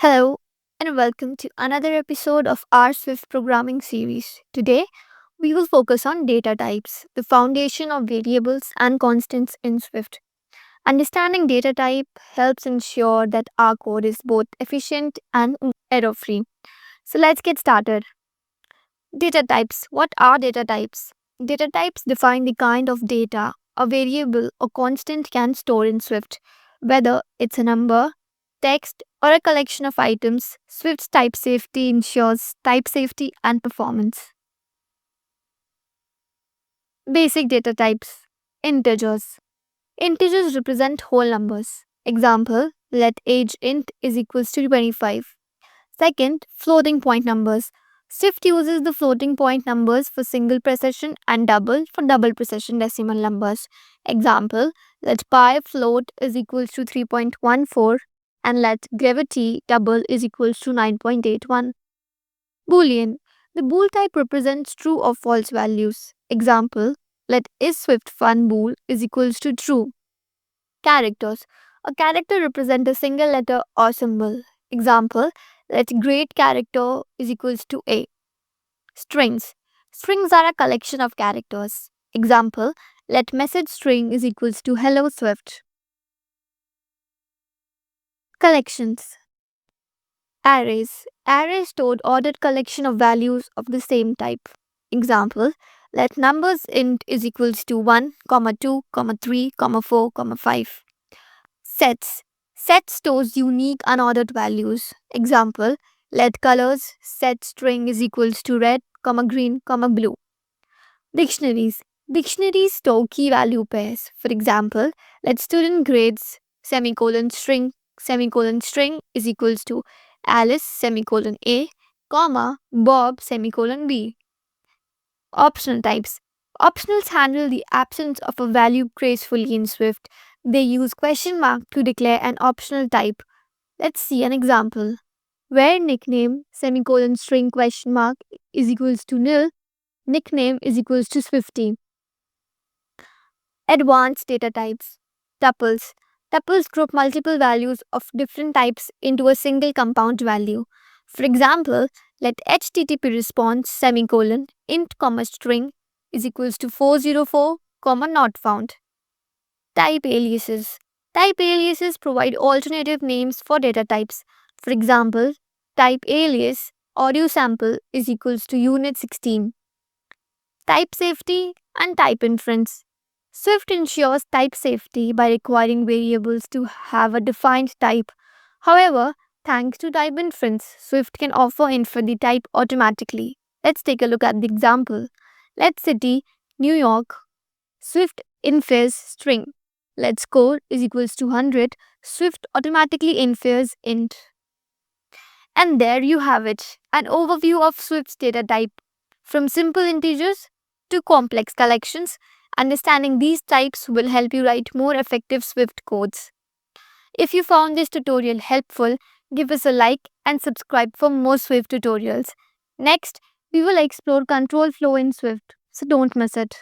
Hello, and welcome to another episode of our Swift programming series. Today, we will focus on data types, the foundation of variables and constants in Swift. Understanding data type helps ensure that our code is both efficient and error free. So, let's get started. Data types. What are data types? Data types define the kind of data a variable or constant can store in Swift, whether it's a number, text, or a collection of items. Swift's type safety ensures type safety and performance. Basic data types. Integers. Integers represent whole numbers. Example, let age int is equals to 25. Second, floating point numbers. Swift uses the floating point numbers for single precision and double for double precision decimal numbers. Example, let pi float is equals to 3.14 and let gravity double is equals to 9.81. Boolean. The bool type represents true or false values. Example, let is Swift fun bool is equals to true. Characters. A character represents a single letter or symbol. Example, let great character is equals to A. Strings. Strings are a collection of characters. Example, let message string is equals to hello Swift. Collections. Arrays. Arrays stored ordered collection of values of the same type. Example, let numbers int is equals to 1, 2, 3, 4, 5. Sets. Set stores unique unordered values. Example, let colors set string is equals to red, green, blue. Dictionaries. Dictionaries store key value pairs. For example, let student grades string is equals to Alice A, Bob B. Optional types. Optionals handle the absence of a value gracefully in Swift. They use question mark to declare an optional type. Let's see an example. Where nickname string question mark is equals to nil, nickname is equals to Swifty. Advanced data types. Tuples. Tuples group multiple values of different types into a single compound value. For example, let HTTP response int, string is equals to 404, not found. Type aliases. Type aliases provide alternative names for data types. For example, type alias audio sample is equals to unit 16. Type safety and type inference. Swift ensures type safety by requiring variables to have a defined type. However, thanks to type inference, Swift can infer the type automatically. Let's take a look at the example. Let city, New York, Swift infers string. Let score is equals to 100. Swift automatically infers int. And there you have it, an overview of Swift's data type. From simple integers to complex collections, understanding these types will help you write more effective Swift codes. If you found this tutorial helpful, give us a like and subscribe for more Swift tutorials. Next, we will explore control flow in Swift, so don't miss it.